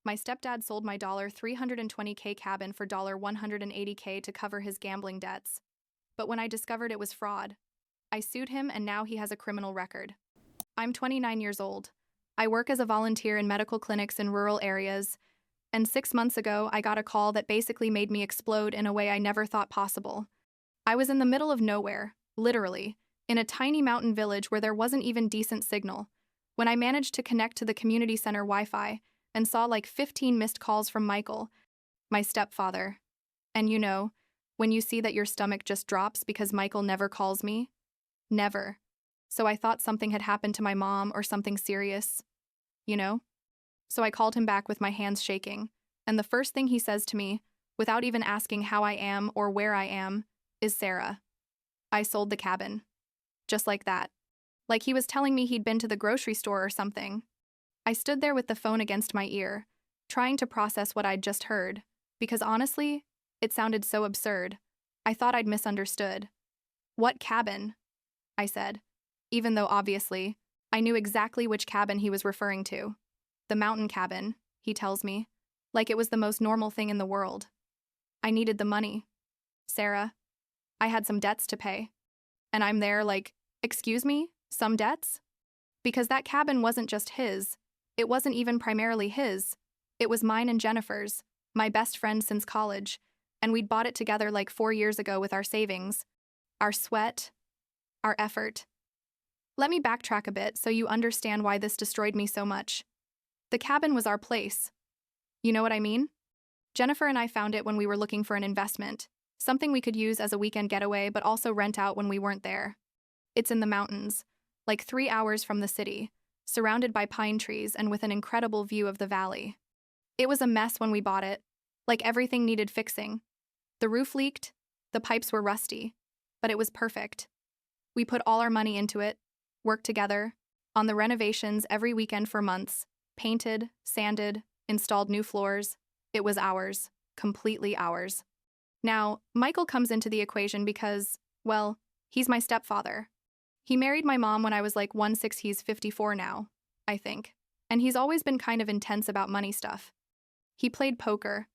My stepdad sold my $320K cabin for $180K to cover his gambling debts. But when I discovered it was fraud, I sued him and now he has a criminal record. I'm 29 years old. I work as a volunteer in medical clinics in rural areas, and 6 months ago I got a call that basically made me explode in a way I never thought possible. I was in the middle of nowhere, literally, in a tiny mountain village where there wasn't even decent signal, when I managed to connect to the community center Wi-Fi and saw like 15 missed calls from Michael, my stepfather. And you know, when you see that your stomach just drops because Michael never calls me? Never. So I thought something had happened to my mom or something serious, you know? So I called him back with my hands shaking, and the first thing he says to me, without even asking how I am or where I am, is Sarah. I sold the cabin. Just like that. Like he was telling me he'd been to the grocery store or something. I stood there with the phone against my ear, trying to process what I'd just heard, because honestly, it sounded so absurd. I thought I'd misunderstood. What cabin? I said, even though obviously, I knew exactly which cabin he was referring to. The mountain cabin, he tells me, like it was the most normal thing in the world. I needed the money. Sarah, I had some debts to pay. And I'm there like, excuse me, some debts? Because that cabin wasn't just his. It wasn't even primarily his. It was mine and Jennifer's, my best friend since college, and we'd bought it together like 4 years ago with our savings, our sweat, our effort. Let me backtrack a bit so you understand why this destroyed me so much. The cabin was our place. You know what I mean? Jennifer and I found it when we were looking for an investment, something we could use as a weekend getaway but also rent out when we weren't there. It's in the mountains, like 3 hours from the city, surrounded by pine trees and with an incredible view of the valley. It was a mess when we bought it, like everything needed fixing. The roof leaked, the pipes were rusty, but it was perfect. We put all our money into it, worked together, on the renovations every weekend for months, painted, sanded, installed new floors. It was ours, completely ours. Now, Michael comes into the equation because, well, he's my stepfather. He married my mom when I was like 16, he's 54 now, I think. And he's always been kind of intense about money stuff. He played poker,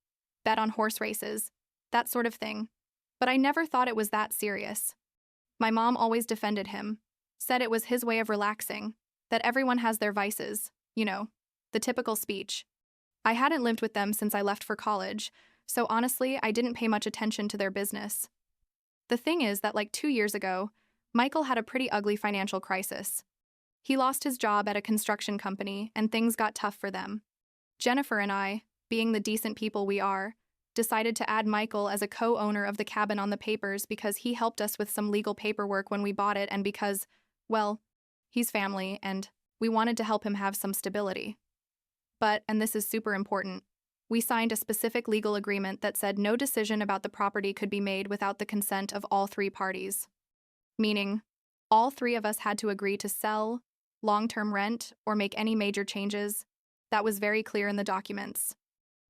bet on horse races, that sort of thing. But I never thought it was that serious. My mom always defended him, said it was his way of relaxing, that everyone has their vices, you know, the typical speech. I hadn't lived with them since I left for college, so honestly, I didn't pay much attention to their business. The thing is that like 2 years ago, Michael had a pretty ugly financial crisis. He lost his job at a construction company and things got tough for them. Jennifer and I, being the decent people we are, decided to add Michael as a co-owner of the cabin on the papers because he helped us with some legal paperwork when we bought it and because, well, he's family and we wanted to help him have some stability. But, and this is super important, we signed a specific legal agreement that said no decision about the property could be made without the consent of all 3 parties. Meaning, all 3 of us had to agree to sell, long-term rent, or make any major changes. That was very clear in the documents.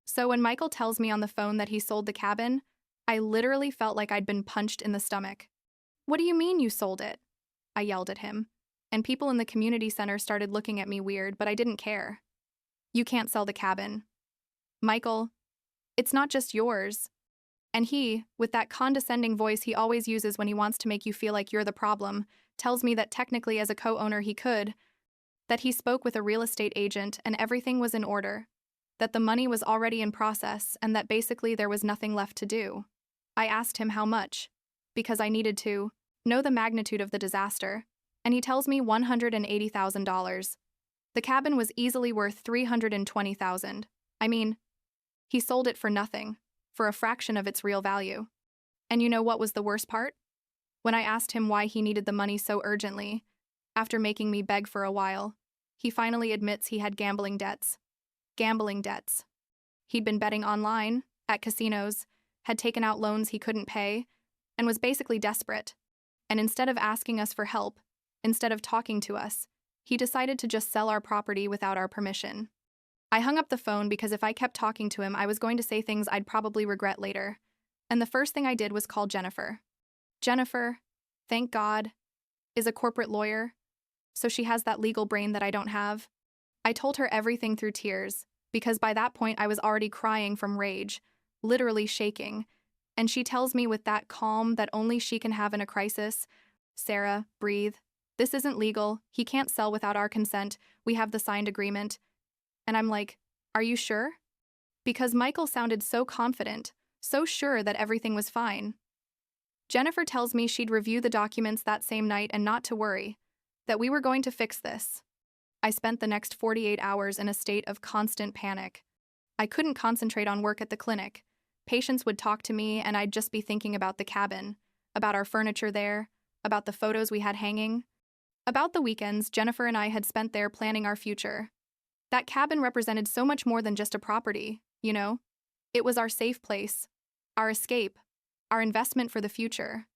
So when Michael tells me on the phone that he sold the cabin, I literally felt like I'd been punched in the stomach. What do you mean you sold it? I yelled at him, and people in the community center started looking at me weird, but I didn't care. You can't sell the cabin. Michael, it's not just yours. And he, with that condescending voice he always uses when he wants to make you feel like you're the problem, tells me that technically as a co-owner he could, that he spoke with a real estate agent and everything was in order, that the money was already in process and that basically there was nothing left to do. I asked him how much, because I needed to know the magnitude of the disaster, and he tells me $180,000. The cabin was easily worth $320,000. I mean, he sold it for nothing, for a fraction of its real value. And you know what was the worst part? When I asked him why he needed the money so urgently, after making me beg for a while, he finally admits he had gambling debts. Gambling debts. He'd been betting online, at casinos, had taken out loans he couldn't pay, and was basically desperate. And instead of asking us for help, instead of talking to us, he decided to just sell our property without our permission. I hung up the phone because if I kept talking to him, I was going to say things I'd probably regret later. And the first thing I did was call Jennifer. Jennifer, thank God, is a corporate lawyer, so she has that legal brain that I don't have. I told her everything through tears, because by that point I was already crying from rage, literally shaking. And she tells me with that calm that only she can have in a crisis, "Sarah, breathe. This isn't legal. He can't sell without our consent. We have the signed agreement." And I'm like, "Are you sure?" Because Michael sounded so confident, so sure that everything was fine. Jennifer tells me she'd review the documents that same night and not to worry, that we were going to fix this. I spent the next 48 hours in a state of constant panic. I couldn't concentrate on work at the clinic. Patients would talk to me and I'd just be thinking about the cabin, about our furniture there, about the photos we had hanging, about the weekends Jennifer and I had spent there planning our future. That cabin represented so much more than just a property, you know? It was our safe place, our escape, our investment for the future.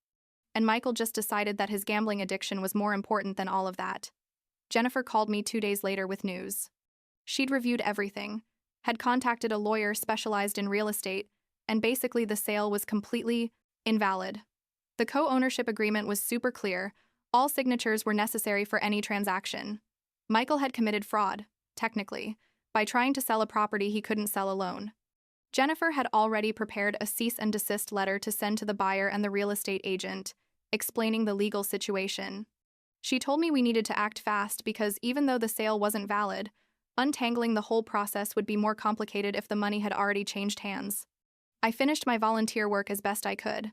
And Michael just decided that his gambling addiction was more important than all of that. Jennifer called me 2 days later with news. She'd reviewed everything, had contacted a lawyer specialized in real estate, and basically the sale was completely invalid. The co-ownership agreement was super clear. All signatures were necessary for any transaction. Michael had committed fraud, technically, by trying to sell a property he couldn't sell alone. Jennifer had already prepared a cease and desist letter to send to the buyer and the real estate agent, explaining the legal situation. She told me we needed to act fast because even though the sale wasn't valid, untangling the whole process would be more complicated if the money had already changed hands. I finished my volunteer work as best I could.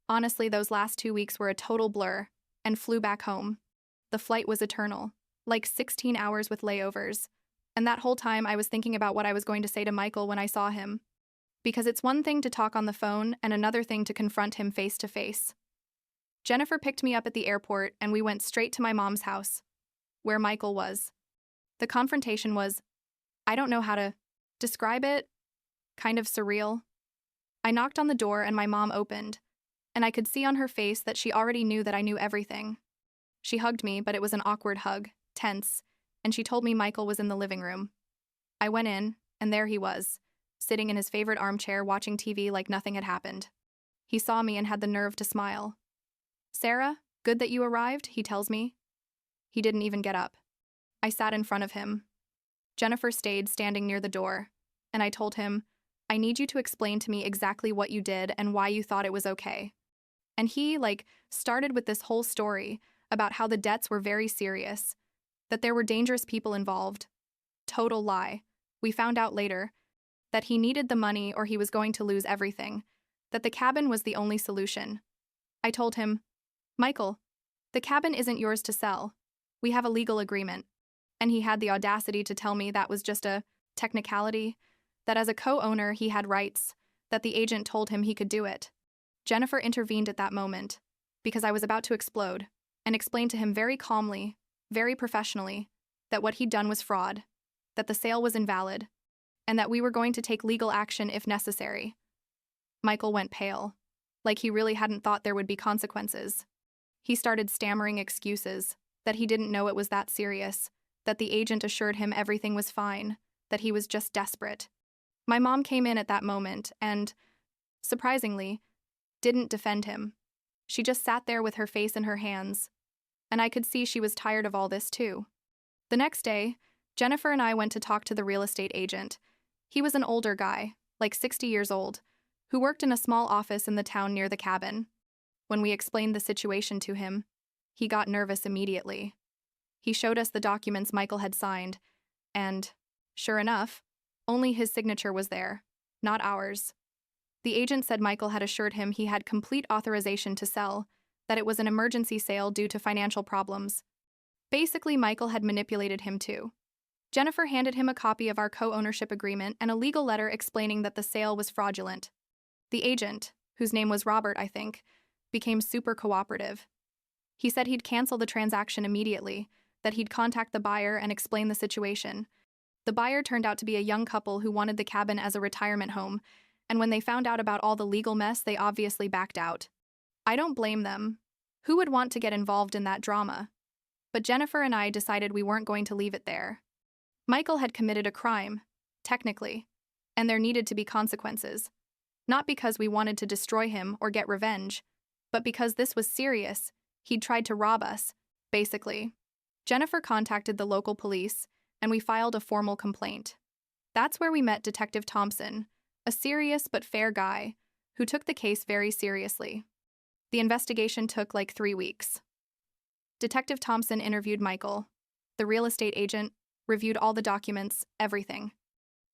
Honestly, those last 2 weeks were a total blur, and flew back home. The flight was eternal, like 16 hours with layovers. And that whole time I was thinking about what I was going to say to Michael when I saw him. Because it's one thing to talk on the phone and another thing to confront him face to face. Jennifer picked me up at the airport and we went straight to my mom's house, where Michael was. The confrontation was, I don't know how to describe it, kind of surreal. I knocked on the door and my mom opened, and I could see on her face that she already knew that I knew everything. She hugged me, but it was an awkward hug, tense, and she told me Michael was in the living room. I went in, and there he was, sitting in his favorite armchair watching TV like nothing had happened. He saw me and had the nerve to smile. "Sarah, good that you arrived," he tells me. He didn't even get up. I sat in front of him. Jennifer stayed standing near the door, and I told him, "I need you to explain to me exactly what you did and why you thought it was okay." And he, started with this whole story about how the debts were very serious, that there were dangerous people involved. Total lie. We found out later that he needed the money or he was going to lose everything, that the cabin was the only solution. I told him, "Michael, the cabin isn't yours to sell. We have a legal agreement." And he had the audacity to tell me that was just a technicality, that as a co-owner he had rights, that the agent told him he could do it. Jennifer intervened at that moment, because I was about to explode, and explained to him very calmly, very professionally, that what he'd done was fraud, that the sale was invalid, and that we were going to take legal action if necessary. Michael went pale, like he really hadn't thought there would be consequences. He started stammering excuses, that he didn't know it was that serious, that the agent assured him everything was fine, that he was just desperate. My mom came in at that moment and, surprisingly, didn't defend him. She just sat there with her face in her hands, and I could see she was tired of all this too. The next day, Jennifer and I went to talk to the real estate agent. He was an older guy, like 60 years old, who worked in a small office in the town near the cabin. When we explained the situation to him, he got nervous immediately. He showed us the documents Michael had signed, and, sure enough, only his signature was there, not ours. The agent said Michael had assured him he had complete authorization to sell, that it was an emergency sale due to financial problems. Basically, Michael had manipulated him too. Jennifer handed him a copy of our co-ownership agreement and a legal letter explaining that the sale was fraudulent. The agent, whose name was Robert, I think, became super cooperative. He said he'd cancel the transaction immediately, that he'd contact the buyer and explain the situation. The buyer turned out to be a young couple who wanted the cabin as a retirement home, and when they found out about all the legal mess, they obviously backed out. I don't blame them. Who would want to get involved in that drama? But Jennifer and I decided we weren't going to leave it there. Michael had committed a crime, technically, and there needed to be consequences. Not because we wanted to destroy him or get revenge, but because this was serious. He'd tried to rob us, basically. Jennifer contacted the local police, and we filed a formal complaint. That's where we met Detective Thompson, a serious but fair guy who took the case very seriously. The investigation took like 3 weeks. Detective Thompson interviewed Michael. The real estate agent reviewed all the documents, everything.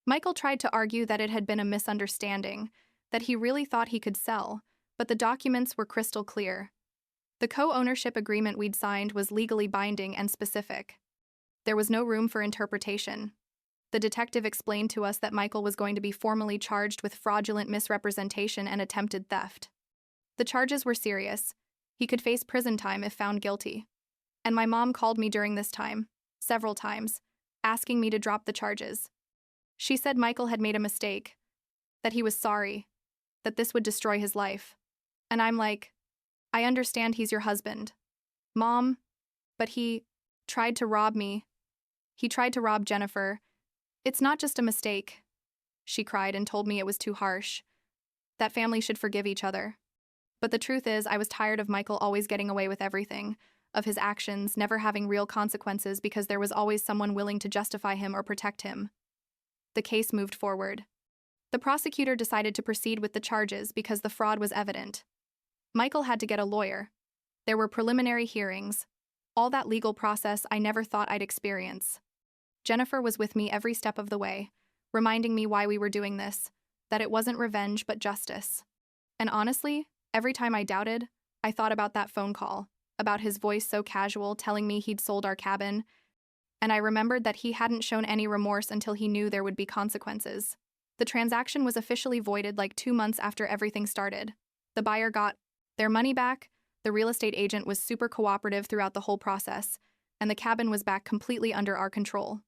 Michael tried to argue that it had been a misunderstanding, that he really thought he could sell, but the documents were crystal clear. The co-ownership agreement we'd signed was legally binding and specific. There was no room for interpretation. The detective explained to us that Michael was going to be formally charged with fraudulent misrepresentation and attempted theft. The charges were serious. He could face prison time if found guilty. And my mom called me during this time, several times, asking me to drop the charges. She said Michael had made a mistake, that he was sorry, that this would destroy his life. And I'm like, I understand he's your husband, Mom, but he tried to rob me. He tried to rob Jennifer. It's not just a mistake. She cried and told me it was too harsh, that family should forgive each other. But the truth is, I was tired of Michael always getting away with everything, of his actions never having real consequences because there was always someone willing to justify him or protect him. The case moved forward. The prosecutor decided to proceed with the charges because the fraud was evident. Michael had to get a lawyer. There were preliminary hearings. All that legal process I never thought I'd experience. Jennifer was with me every step of the way, reminding me why we were doing this, that it wasn't revenge but justice. And honestly, every time I doubted, I thought about that phone call, about his voice so casual telling me he'd sold our cabin, and I remembered that he hadn't shown any remorse until he knew there would be consequences. The transaction was officially voided like 2 months after everything started. The buyer got their money back, the real estate agent was super cooperative throughout the whole process, and the cabin was back completely under our control.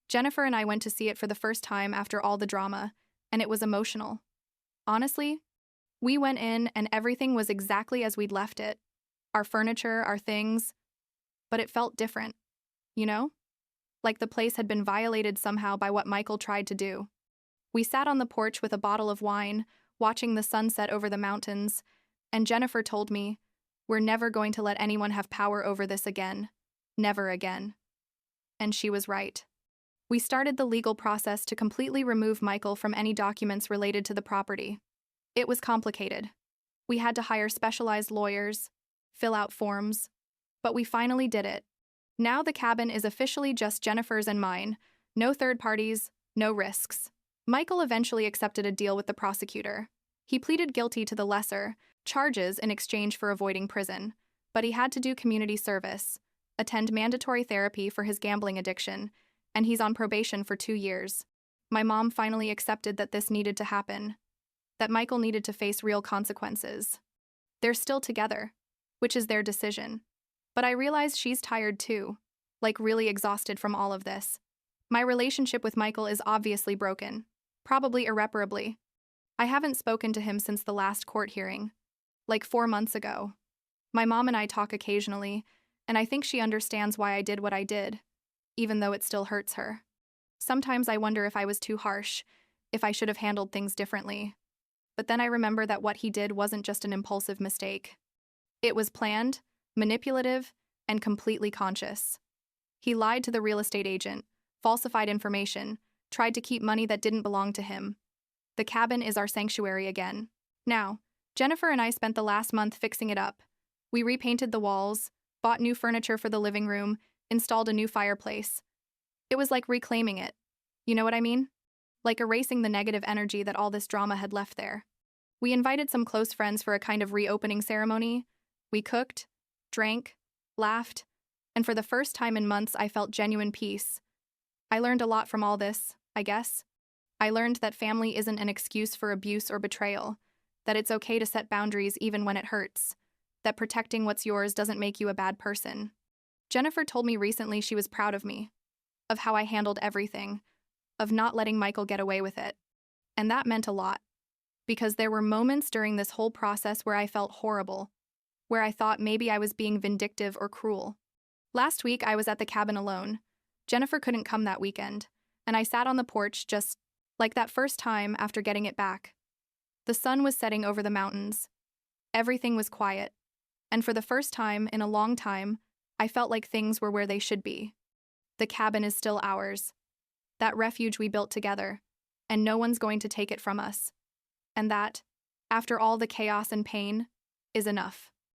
Jennifer and I went to see it for the first time after all the drama, and it was emotional. Honestly, we went in and everything was exactly as we'd left it. Our furniture, our things, but it felt different, you know? Like the place had been violated somehow by what Michael tried to do. We sat on the porch with a bottle of wine, watching the sunset over the mountains, and Jennifer told me, "We're never going to let anyone have power over this again. Never again." And she was right. We started the legal process to completely remove Michael from any documents related to the property. It was complicated. We had to hire specialized lawyers, fill out forms, but we finally did it. Now the cabin is officially just Jennifer's and mine. No third parties, no risks. Michael eventually accepted a deal with the prosecutor. He pleaded guilty to the lesser charges in exchange for avoiding prison, but he had to do community service, attend mandatory therapy for his gambling addiction, and he's on probation for 2 years. My mom finally accepted that this needed to happen, that Michael needed to face real consequences. They're still together, which is their decision. But I realize she's tired too, like really exhausted from all of this. My relationship with Michael is obviously broken, probably irreparably. I haven't spoken to him since the last court hearing, like 4 months ago. My mom and I talk occasionally, and I think she understands why I did what I did, even though it still hurts her. Sometimes I wonder if I was too harsh, if I should have handled things differently. But then I remember that what he did wasn't just an impulsive mistake. It was planned, manipulative, and completely conscious. He lied to the real estate agent, falsified information, tried to keep money that didn't belong to him. The cabin is our sanctuary again. Now, Jennifer and I spent the last month fixing it up. We repainted the walls, bought new furniture for the living room, installed a new fireplace. It was like reclaiming it. You know what I mean? Like erasing the negative energy that all this drama had left there. We invited some close friends for a kind of reopening ceremony. We cooked, drank, laughed, and for the first time in months I felt genuine peace. I learned a lot from all this, I guess. I learned that family isn't an excuse for abuse or betrayal, that it's okay to set boundaries even when it hurts, that protecting what's yours doesn't make you a bad person. Jennifer told me recently she was proud of me, of how I handled everything, of not letting Michael get away with it. And that meant a lot, because there were moments during this whole process where I felt horrible, where I thought maybe I was being vindictive or cruel. Last week I was at the cabin alone. Jennifer couldn't come that weekend, and I sat on the porch just like that first time after getting it back. The sun was setting over the mountains. Everything was quiet, and for the first time in a long time, I felt like things were where they should be. The cabin is still ours. that refuge we built together, and no one's going to take it from us. And that, after all the chaos and pain, is enough.